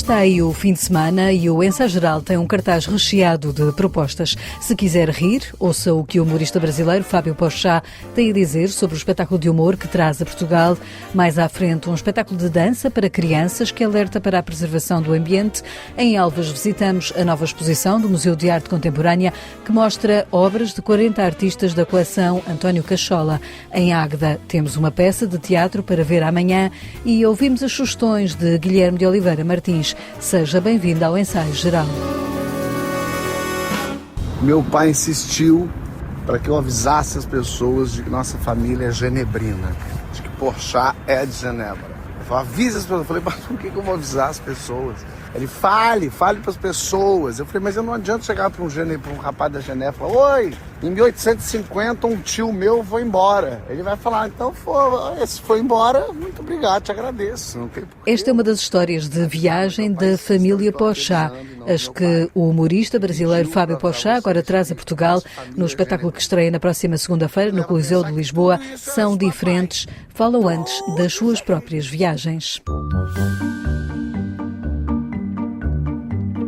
Está aí o fim de semana e o Ensaio Geral tem um cartaz recheado de propostas. Se quiser rir, ouça o que o humorista brasileiro Fábio Porchat tem a dizer sobre o espetáculo de humor que traz a Portugal. Mais à frente, um espetáculo de dança para crianças que alerta para a preservação do ambiente. Em Elvas visitamos a nova exposição do Museu de Arte Contemporânea que mostra obras de 40 artistas da coleção António Cachola. Em Águeda temos uma peça de teatro para ver amanhã e ouvimos as sugestões de Guilherme de Oliveira Martins. Seja bem-vindo ao Ensaio Geral. Meu pai insistiu para que eu avisasse as pessoas de que nossa família é genebrina, de que Porchat é de Genebra. Ele falou, avisa as pessoas. Eu falei, mas por que eu vou avisar as pessoas? Ele, fale para as pessoas. Eu falei, mas eu não adianta chegar para um rapaz da Genebra e falar, oi, em 1850 um tio meu foi embora. Ele vai falar, então se foi embora, muito obrigado, te agradeço. Não tem porquê. Esta é uma das histórias de viagem da família Porchat, as que o humorista brasileiro Fábio Porchat agora traz a Portugal no espetáculo que estreia na próxima segunda-feira no Coliseu de Lisboa. São diferentes, falam antes das suas próprias viagens.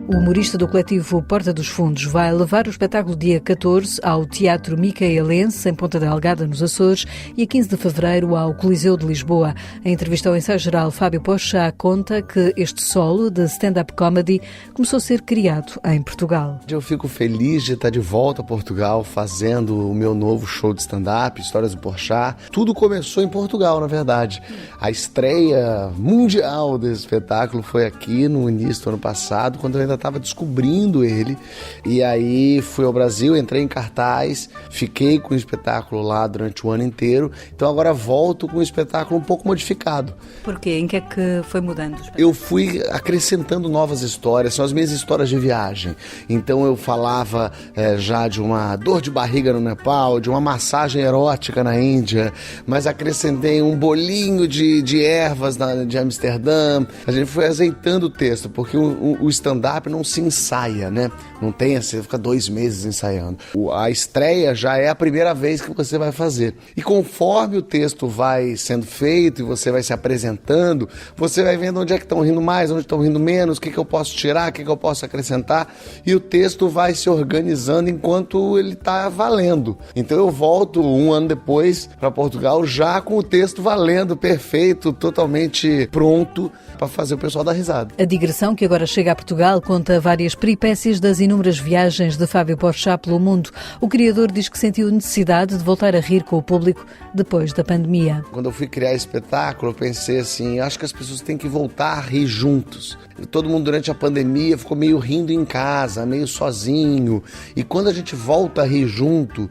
O humorista do coletivo Porta dos Fundos vai levar o espetáculo dia 14 ao Teatro Micaelense, em Ponta Delgada, nos Açores, e a 15 de fevereiro ao Coliseu de Lisboa. Em entrevista ao Ensaio Geral, Fábio Porchat conta que este solo de stand-up comedy começou a ser criado em Portugal. Eu fico feliz de estar de volta a Portugal fazendo o meu novo show de stand-up, Histórias do Porchat. Tudo começou em Portugal, na verdade. A estreia mundial desse espetáculo foi aqui no início do ano passado, quando eu ainda estava descobrindo ele, e aí fui ao Brasil, entrei em cartaz, fiquei com o espetáculo lá durante o ano inteiro, então agora volto com o espetáculo um pouco modificado. Por quê? Em que é que foi mudando? Eu fui acrescentando novas histórias, são as minhas histórias de viagem. Então eu falava já de uma dor de barriga no Nepal, de uma massagem erótica na Índia, mas acrescentei um bolinho de ervas de Amsterdã. A gente foi azeitando o texto, porque o stand-up não se ensaia, né? Não tem assim, fica 2 meses ensaiando. A estreia já é a primeira vez que você vai fazer. E conforme o texto vai sendo feito e você vai se apresentando, você vai vendo onde é que estão rindo mais, onde estão rindo menos, o que eu posso tirar, o que eu posso acrescentar, e o texto vai se organizando enquanto ele está valendo. Então eu volto 1 ano depois para Portugal já com o texto valendo, perfeito, totalmente pronto para fazer o pessoal dar risada. A digressão que agora chega a Portugal conta várias peripécias das inúmeras viagens de Fábio Porchat pelo mundo. O criador diz que sentiu necessidade de voltar a rir com o público depois da pandemia. Quando eu fui criar esse espetáculo, eu pensei assim, acho que as pessoas têm que voltar a rir juntos. Todo mundo durante a pandemia ficou meio rindo em casa, meio sozinho. E quando a gente volta a rir junto,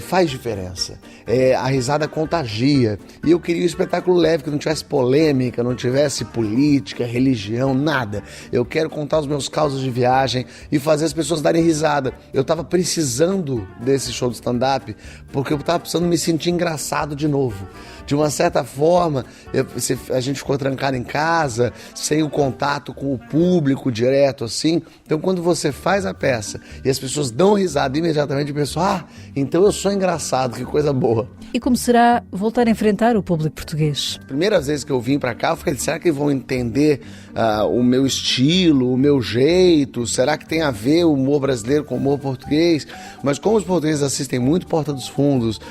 faz diferença. A risada contagia. E eu queria um espetáculo leve, que não tivesse polêmica, não tivesse política, religião, nada. Eu quero contar os meus causos de viagem e fazer as pessoas darem risada. Eu estava precisando desse show de stand-up porque eu estava precisando me sentir engraçado de novo. De uma certa forma, a gente ficou trancado em casa, sem o contato com o público direto, assim. Então, quando você faz a peça e as pessoas dão risada imediatamente, a pessoa, então eu sou engraçado, que coisa boa. E como será voltar a enfrentar o público português? Primeiras vezes que eu vim para cá, eu falei, será que vão entender o meu estilo, o meu jeito? Será que tem a ver o humor brasileiro com o humor português? Mas como os portugueses assistem muito Porta dos Fundos,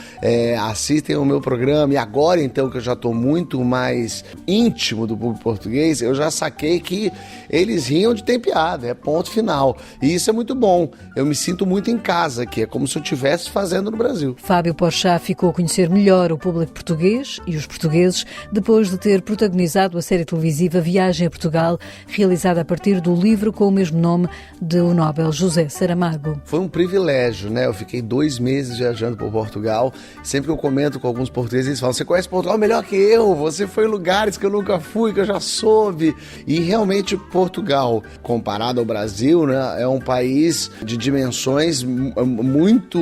assistem o meu programa, e agora então que eu já estou muito mais íntimo do público português, eu já saquei que eles riam de ter piada, é ponto final. E isso é muito bom. Eu me sinto muito em casa, que é como se eu estivesse fazendo no Brasil. Fábio Porchat ficou a conhecer melhor o público português e os portugueses depois de ter protagonizado a série televisiva Viagem a Portugal, realizada a partir do livro com o mesmo nome do Nobel José Saramago. Foi um privilégio, né? Eu fiquei 2 meses viajando por Portugal. Sempre que eu comento com alguns portugueses, eles falam, você conhece Portugal melhor que eu, você foi em lugares que eu nunca fui, que eu já soube. E realmente Portugal, comparado ao Brasil, né, é um país de dimensões muito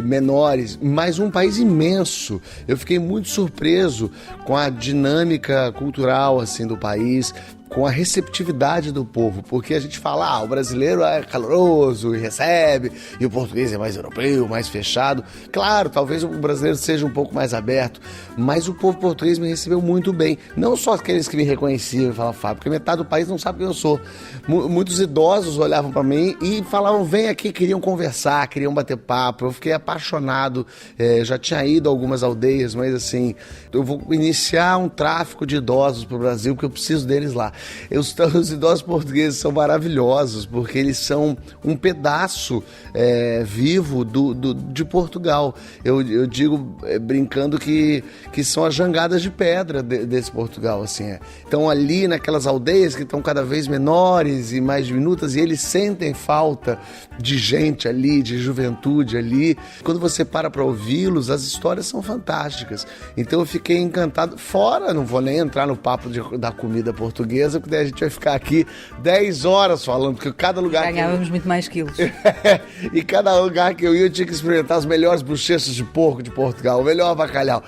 menores, mas um país imenso. Eu fiquei muito surpreso com a dinâmica cultural assim, do país, com a receptividade do povo, porque a gente fala, o brasileiro é caloroso e recebe, e o português é mais europeu, mais fechado. Claro, talvez o brasileiro seja um pouco mais aberto, mas o povo português me recebeu muito bem. Não só aqueles que me reconheciam e falavam, Fábio, porque metade do país não sabe quem eu sou. Muitos idosos olhavam para mim e falavam, vem aqui, queriam conversar, queriam bater papo. Eu fiquei apaixonado, já tinha ido a algumas aldeias, mas assim, eu vou iniciar um tráfico de idosos para o Brasil, porque eu preciso deles lá. Os idosos portugueses são maravilhosos, porque eles são um pedaço vivo de Portugal. Eu digo, brincando, que são as jangadas de pedra desse Portugal, assim. Então ali naquelas aldeias que estão cada vez menores e mais diminutas, e eles sentem falta de gente ali, de juventude ali. Quando você para ouvi-los, as histórias são fantásticas. Então eu fiquei encantado. Fora, não vou nem entrar no papo da comida portuguesa, porque daí a gente vai ficar aqui 10 horas falando, porque cada lugar... Ganhávamos muito mais quilos. E cada lugar que eu ia, eu tinha que experimentar as melhores bochechas de porco de Portugal, o melhor bacalhau.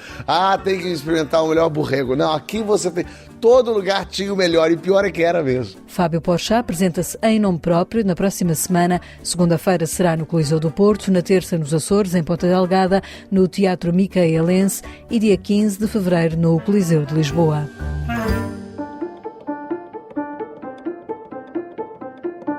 Tem que experimentar o melhor borrego. Não, aqui você tem... Todo lugar tinha o melhor, e pior é que era mesmo. Fábio Porchat apresenta-se em nome próprio na próxima semana. Segunda-feira será no Coliseu do Porto, na terça nos Açores, em Ponta Delgada, no Teatro Micaelense, e dia 15 de fevereiro no Coliseu de Lisboa.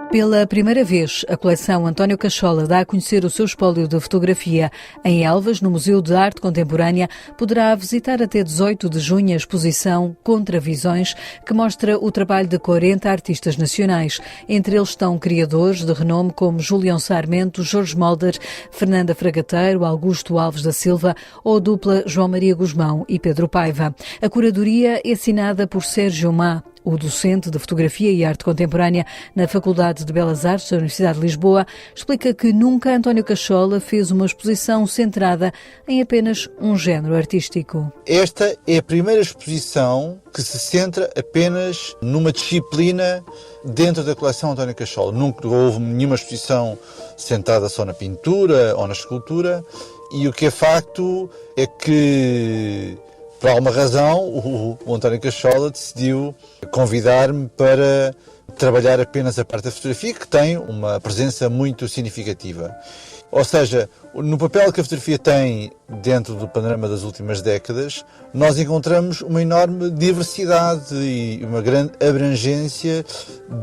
Pela primeira vez, a coleção António Cachola dá a conhecer o seu espólio de fotografia. Em Elvas, no Museu de Arte Contemporânea, poderá visitar até 18 de junho a exposição Contravisões, que mostra o trabalho de 40 artistas nacionais. Entre eles estão criadores de renome como Julião Sarmento, Jorge Mulder, Fernanda Fragateiro, Augusto Alves da Silva ou a dupla João Maria Guzmão e Pedro Paiva. A curadoria é assinada por Sérgio Má, o docente de Fotografia e Arte Contemporânea na Faculdade de Belas Artes da Universidade de Lisboa, explica que nunca António Cachola fez uma exposição centrada em apenas um género artístico. Esta é a primeira exposição que se centra apenas numa disciplina dentro da coleção António Cachola. Nunca houve nenhuma exposição centrada só na pintura ou na escultura, e o que é facto é que, por alguma razão, o António Cachola decidiu convidar-me para trabalhar apenas a parte da fotografia, que tem uma presença muito significativa. Ou seja, no papel que a fotografia tem dentro do panorama das últimas décadas, nós encontramos uma enorme diversidade e uma grande abrangência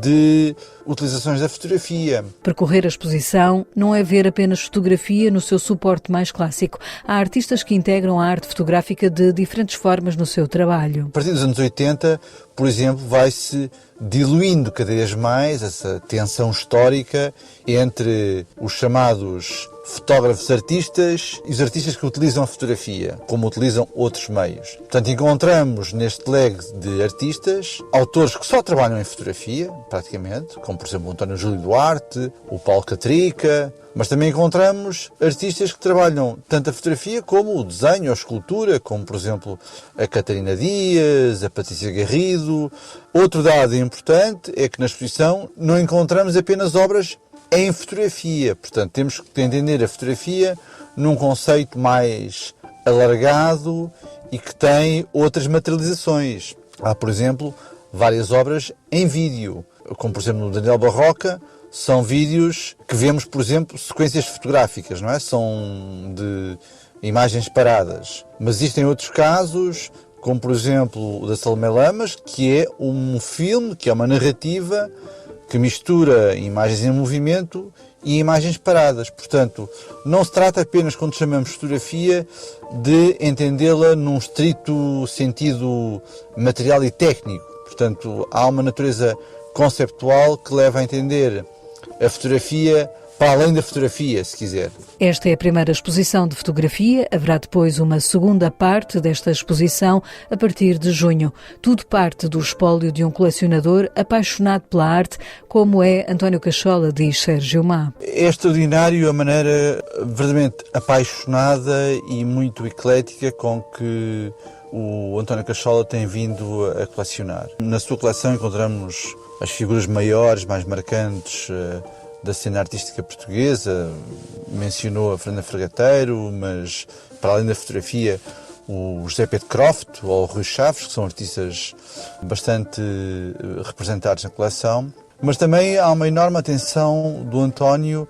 de utilizações da fotografia. Percorrer a exposição não é ver apenas fotografia no seu suporte mais clássico. Há artistas que integram a arte fotográfica de diferentes formas no seu trabalho. A partir dos anos 80, por exemplo, vai-se diluindo cada vez mais essa tensão histórica entre os chamados fotógrafos artistas e os artistas que utilizam a fotografia, como utilizam outros meios. Portanto, encontramos neste leque de artistas autores que só trabalham em fotografia, praticamente, como por exemplo o António Júlio Duarte, o Paulo Catrica, mas também encontramos artistas que trabalham tanto a fotografia como o desenho, a escultura, como por exemplo a Catarina Dias, a Patrícia Garrido. Outro dado importante é que na exposição não encontramos apenas obras em fotografia, portanto temos que entender a fotografia num conceito mais alargado e que tem outras materializações. Há, por exemplo, várias obras em vídeo, como por exemplo no Daniel Barroca, são vídeos que vemos, por exemplo, sequências fotográficas, não é? São de imagens paradas. Mas existem outros casos, como por exemplo o da Salomé Lamas, que é um filme, que é uma narrativa que mistura imagens em movimento e imagens paradas. Portanto, não se trata apenas, quando chamamos fotografia, de entendê-la num estrito sentido material e técnico. Portanto, há uma natureza conceptual que leva a entender a fotografia para além da fotografia, se quiser. Esta é a primeira exposição de fotografia. Haverá depois uma segunda parte desta exposição a partir de junho. Tudo parte do espólio de um colecionador apaixonado pela arte, como é António Cachola, diz Sérgio Má. É extraordinário a maneira verdadeiramente apaixonada e muito eclética com que o António Cachola tem vindo a colecionar. Na sua coleção encontramos as figuras maiores, mais marcantes da cena artística portuguesa. Mencionou a Fernanda Fragateiro, mas para além da fotografia o José Pedro Croft ou o Rui Chaves, que são artistas bastante representados na coleção. Mas também há uma enorme atenção do António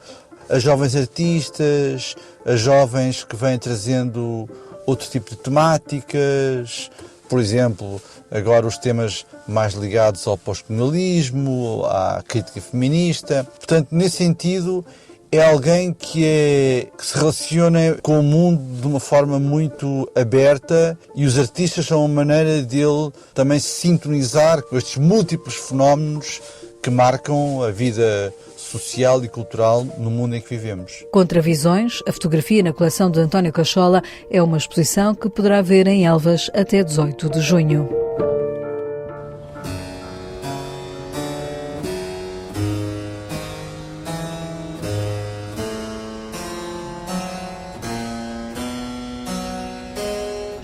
a jovens artistas, a jovens que vêm trazendo outro tipo de temáticas, por exemplo, agora os temas mais ligados ao pós-colonialismo, à crítica feminista. Portanto, nesse sentido, é alguém que se relaciona com o mundo de uma forma muito aberta, e os artistas são uma maneira dele também se sintonizar com estes múltiplos fenómenos que marcam a vida social e cultural no mundo em que vivemos. Contravisões, a fotografia na coleção de António Cachola, é uma exposição que poderá ver em Elvas até 18 de junho.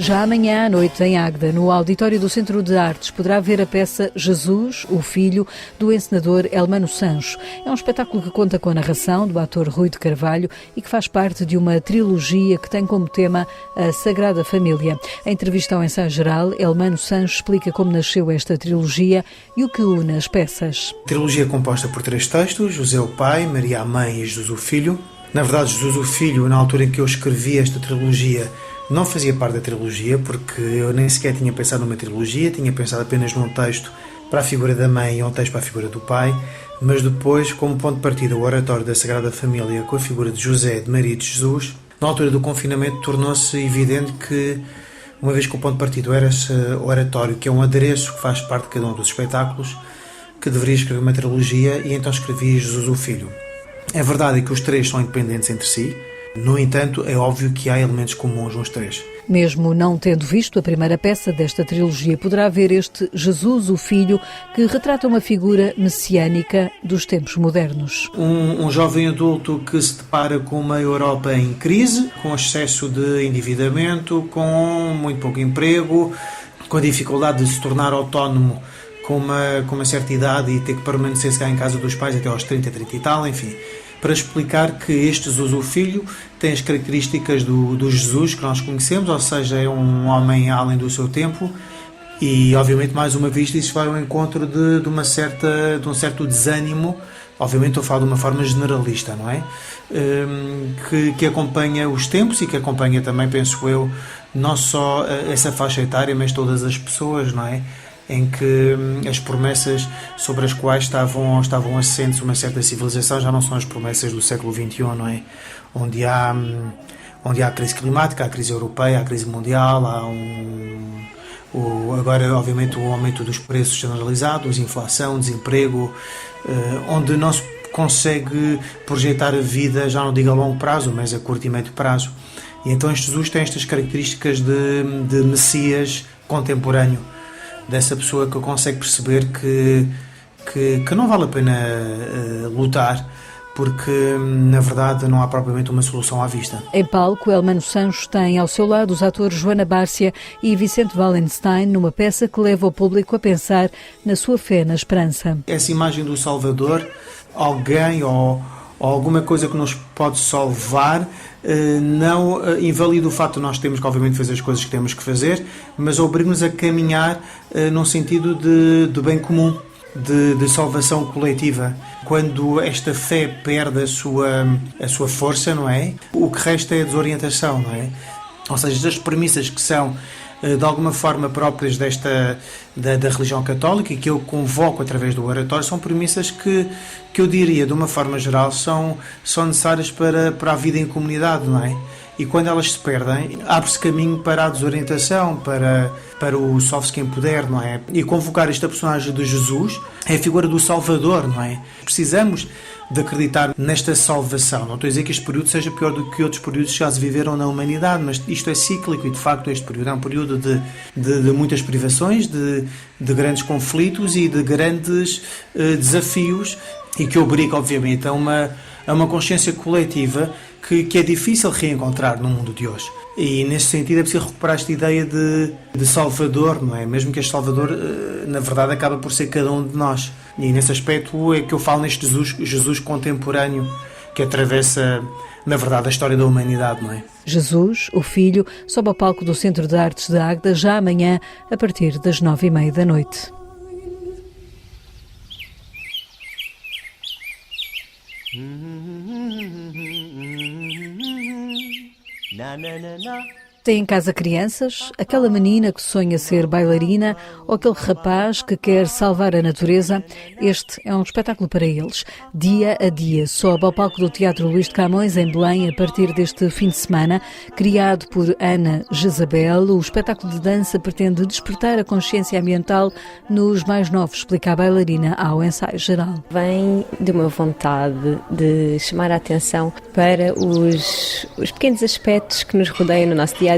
Já amanhã à noite, em Águeda, no auditório do Centro de Artes, poderá ver a peça Jesus, o Filho, do encenador Elmano Sancho. É um espetáculo que conta com a narração do ator Rui de Carvalho e que faz parte de uma trilogia que tem como tema a Sagrada Família. Em entrevista ao Ensaio Geral, Elmano Sancho explica como nasceu esta trilogia e o que une as peças. A trilogia é composta por 3 textos: José o Pai, Maria a Mãe e Jesus o Filho. Na verdade, Jesus o Filho, na altura em que eu escrevi esta trilogia, não fazia parte da trilogia, porque eu nem sequer tinha pensado numa trilogia, tinha pensado apenas num texto para a figura da mãe e um texto para a figura do pai, mas depois, como ponto de partida, o oratório da Sagrada Família com a figura de José, de Maria e de Jesus, na altura do confinamento tornou-se evidente que, uma vez que o ponto de partida era esse oratório, que é um adereço que faz parte de cada um dos espetáculos, que deveria escrever uma trilogia, e então escrevi Jesus o Filho. É verdade que os 3 são independentes entre si. No entanto, é óbvio que há elementos comuns nos 3. Mesmo não tendo visto a primeira peça desta trilogia, poderá ver este Jesus, o Filho, que retrata uma figura messiânica dos tempos modernos. Um jovem adulto que se depara com uma Europa em crise, com excesso de endividamento, com muito pouco emprego, com a dificuldade de se tornar autónomo com uma certa idade e ter que permanecer em casa dos pais até aos 30 e tal, enfim, para explicar que este Jesus, o Filho, tem as características do Jesus que nós conhecemos, ou seja, é um homem além do seu tempo, e obviamente mais uma vez isso vai ao encontro de um certo desânimo, obviamente estou a falar de uma forma generalista, não é? Que acompanha os tempos e que acompanha também, penso eu, não só essa faixa etária, mas todas as pessoas, não é? Em que as promessas sobre as quais estavam assentes uma certa civilização já não são as promessas do século XXI, não é? Onde há a crise climática, há a crise europeia, há a crise mundial, agora, obviamente, o aumento dos preços generalizados, inflação, desemprego, onde não se consegue projetar a vida, já não digo a longo prazo, mas a curto e médio prazo. E então este Jesus tem estas características de Messias contemporâneo, dessa pessoa que consegue perceber que não vale a pena lutar, porque na verdade não há propriamente uma solução à vista. Em palco, Elmano Sancho tem ao seu lado os atores Joana Bárcia e Vicente Wallenstein, numa peça que leva o público a pensar na sua fé na esperança. Essa imagem do Salvador, alguém ou alguma coisa que nos pode salvar, não invalida o facto de nós termos que obviamente fazer as coisas que temos que fazer, mas obriga-nos a caminhar num sentido de bem comum, de salvação coletiva. Quando esta fé perde a sua força, não é? O que resta é a desorientação, não é? Ou seja, as premissas que são de alguma forma próprias da religião católica e que eu convoco através do oratório, são premissas que eu diria, de uma forma geral, são necessárias para a vida em comunidade, não é? E quando elas se perdem, abre-se caminho para a desorientação, para o salve-se quem puder, não é? E convocar esta personagem de Jesus é a figura do Salvador, não é? Precisamos de acreditar nesta salvação. Não estou a dizer que este período seja pior do que outros períodos que já se viveram na humanidade, mas isto é cíclico e, de facto, este período é um período de muitas privações, de grandes conflitos e de grandes desafios, e que obriga, obviamente, a uma consciência coletiva que é difícil reencontrar no mundo de hoje. E, nesse sentido, é preciso recuperar esta ideia de Salvador, não é? Mesmo que este Salvador, na verdade, acaba por ser cada um de nós. E, nesse aspecto, é que eu falo neste Jesus contemporâneo, que atravessa na verdade, a história da humanidade, não é? Jesus, o Filho, sobe ao palco do Centro de Artes de Águeda já amanhã, a partir das 9h30 da noite. Tem em casa crianças, aquela menina que sonha ser bailarina ou aquele rapaz que quer salvar a natureza. Este é um espetáculo para eles. Dia a dia, sobe ao palco do Teatro Luís de Camões, em Belém, a partir deste fim de semana. Criado por Ana Jezabel, o espetáculo de dança pretende despertar a consciência ambiental nos mais novos, explica a bailarina ao ensaio geral. Vem de uma vontade de chamar a atenção para os pequenos aspectos que nos rodeiam no nosso dia-a-dia,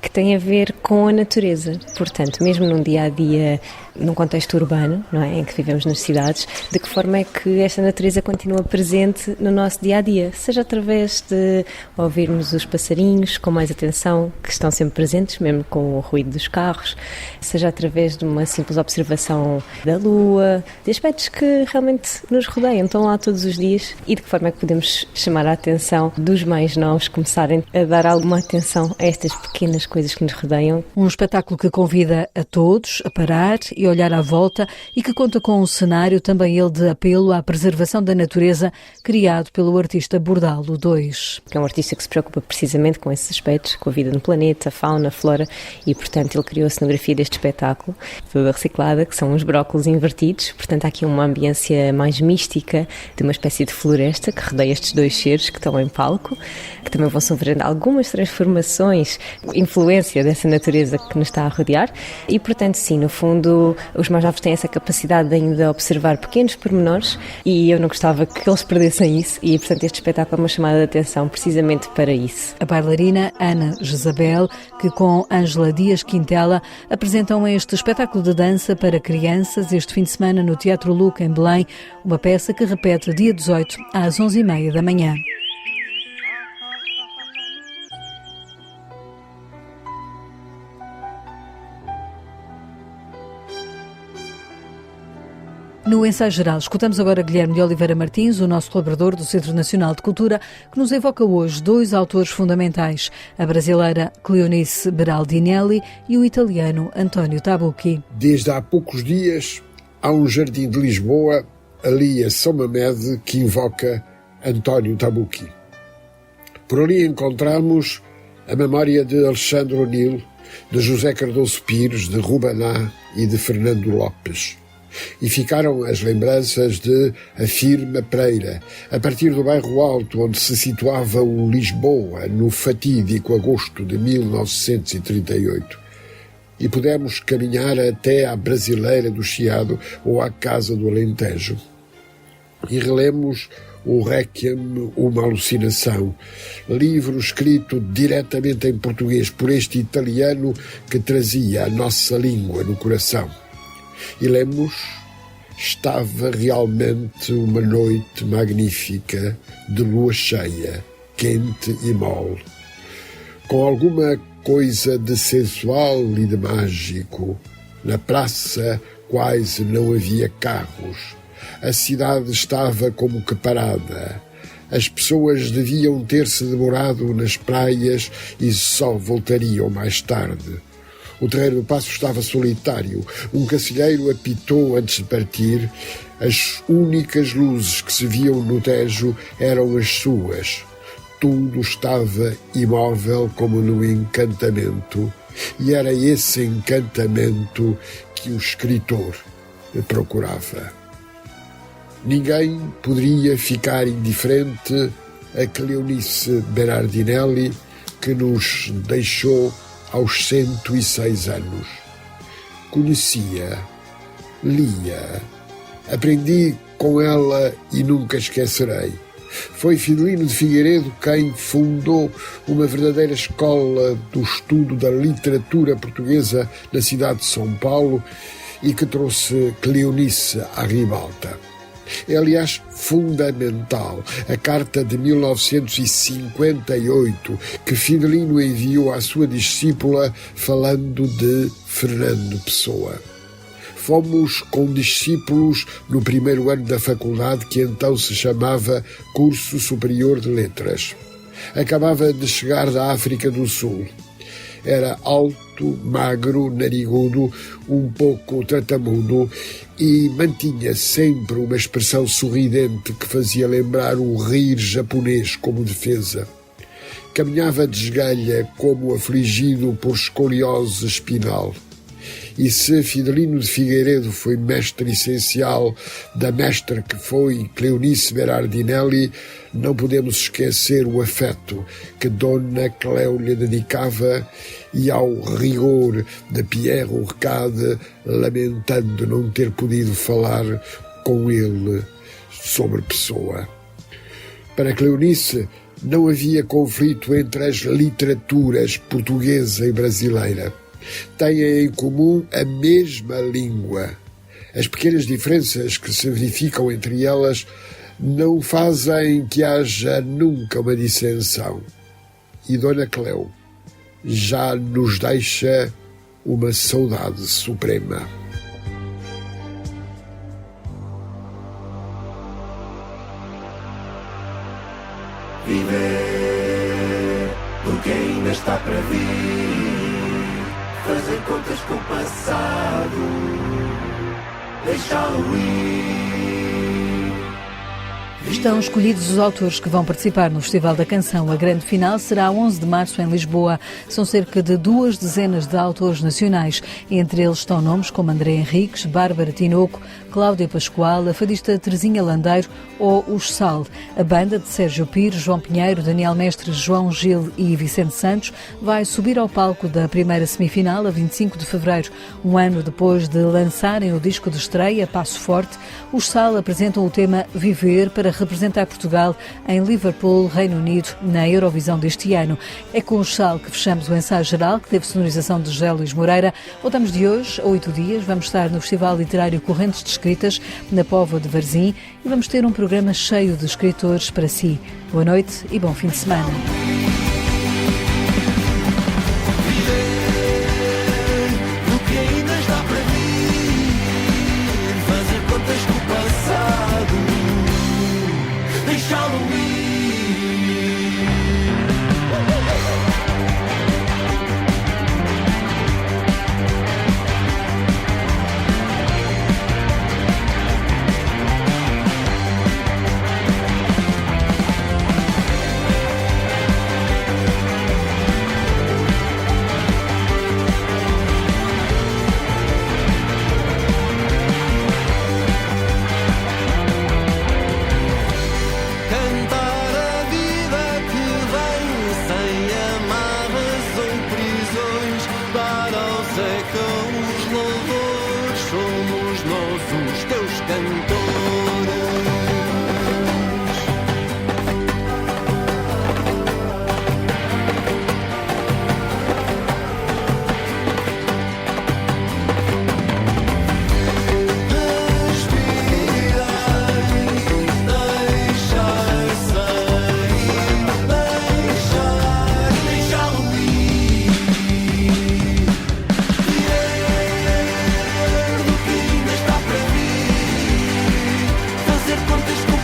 que têm a ver com a natureza. Portanto, mesmo num dia-a-dia, num contexto urbano, não é, em que vivemos nas cidades, de que forma é que esta natureza continua presente no nosso dia-a-dia, seja através de ouvirmos os passarinhos com mais atenção, que estão sempre presentes, mesmo com o ruído dos carros, seja através de uma simples observação da lua, de aspectos que realmente nos rodeiam, estão lá todos os dias, e de que forma é que podemos chamar a atenção dos mais novos, começarem a dar alguma atenção a estas pequenas coisas que nos rodeiam. Um espetáculo que convida a todos a parar e olhar à volta e que conta com um cenário, também ele de apelo à preservação da natureza, criado pelo artista Bordalo II. É um artista que se preocupa precisamente com esses aspectos, com a vida no planeta, a fauna, a flora, e portanto ele criou a cenografia deste espetáculo, toda reciclada, que são os brócolos invertidos. Portanto há aqui uma ambiência mais mística de uma espécie de floresta que rodeia estes dois seres que estão em palco, que também vão sofrer algumas transformações, influência dessa natureza que nos está a rodear, e portanto sim, no fundo os mais novos têm essa capacidade de ainda observar pequenos pormenores, e eu não gostava que eles perdessem isso, e portanto este espetáculo é uma chamada de atenção precisamente para isso. A bailarina Ana Jezabel, que com Ângela Dias Quintela apresentam este espetáculo de dança para crianças este fim de semana no Teatro Luca, em Belém, uma peça que repete dia 18 às 11h30 da manhã. No ensaio geral, escutamos agora Guilherme de Oliveira Martins, o nosso colaborador do Centro Nacional de Cultura, que nos evoca hoje dois autores fundamentais, a brasileira Cleonice Berardinelli e o italiano António Tabucchi. Desde há poucos dias, há um jardim de Lisboa, ali a São Mamede, que invoca António Tabucchi. Por ali encontramos a memória de Alexandre O'Neill, de José Cardoso Pires, de Rubaná e de Fernando Lopes. E ficaram as lembranças de Afirma Pereira, a partir do bairro Alto, onde se situava o Lisboa, no fatídico agosto de 1938. E pudemos caminhar até à Brasileira do Chiado ou à Casa do Alentejo. E relemos o Requiem, uma alucinação, livro escrito diretamente em português por este italiano que trazia a nossa língua no coração. E lemos: estava realmente uma noite magnífica de lua cheia, quente e mole, com alguma coisa de sensual e de mágico. Na praça quase não havia carros. A cidade estava como que parada. As pessoas deviam ter-se demorado nas praias e só voltariam mais tarde. O terreiro do Paço estava solitário. Um cacilheiro apitou antes de partir. As únicas luzes que se viam no Tejo eram as suas. Tudo estava imóvel como no encantamento. E era esse encantamento que o escritor procurava. Ninguém poderia ficar indiferente a Cleonice Berardinelli, que nos deixou aos 106 anos. Conhecia, lia, aprendi com ela e nunca esquecerei. Foi Fidelino de Figueiredo quem fundou uma verdadeira escola do estudo da literatura portuguesa na cidade de São Paulo e que trouxe Cleonice à ribalta. É, aliás, fundamental a carta de 1958 que Fidelino enviou à sua discípula falando de Fernando Pessoa. Fomos com discípulos no primeiro ano da faculdade, que então se chamava Curso Superior de Letras. Acabava de chegar da África do Sul. Era alto, magro, narigudo, um pouco tratamudo e mantinha sempre uma expressão sorridente que fazia lembrar o rir japonês como defesa. Caminhava de esgalha como afligido por escoliose espinal. E se Fidelino de Figueiredo foi mestre essencial da mestra que foi Cleonice Berardinelli, não podemos esquecer o afeto que Dona Cléo lhe dedicava e ao rigor de Pierre Urcade, lamentando não ter podido falar com ele sobre Pessoa. Para Cleonice, não havia conflito entre as literaturas portuguesa e brasileira. Têm em comum a mesma língua. As pequenas diferenças que se verificam entre elas não fazem que haja nunca uma dissensão. E Dona Cléo já nos deixa uma saudade suprema. Viver porque ainda está para vir, fazer contas com o passado, deixá-lo ir. Estão escolhidos os autores que vão participar no Festival da Canção. A grande final será 11 de março em Lisboa. São cerca de 2 dezenas de autores nacionais. Entre eles estão nomes como André Henriques, Bárbara Tinoco, Cláudia Pascoal, a fadista Teresinha Landeiro ou os Sal. A banda de Sérgio Pires, João Pinheiro, Daniel Mestre, João Gil e Vicente Santos vai subir ao palco da primeira semifinal a 25 de fevereiro. Um ano depois de lançarem o disco de estreia, Passo Forte, os Sal apresentam o tema Viver para representar Portugal em Liverpool, Reino Unido, na Eurovisão deste ano. É com os Sal que fechamos o ensaio geral, que teve sonorização de José Luís Moreira. Voltamos de hoje a 8 dias. Vamos estar no Festival Literário Correntes de Escritas, na Póvoa de Varzim, e vamos ter um programa cheio de escritores para si. Boa noite e bom fim de semana. Contas com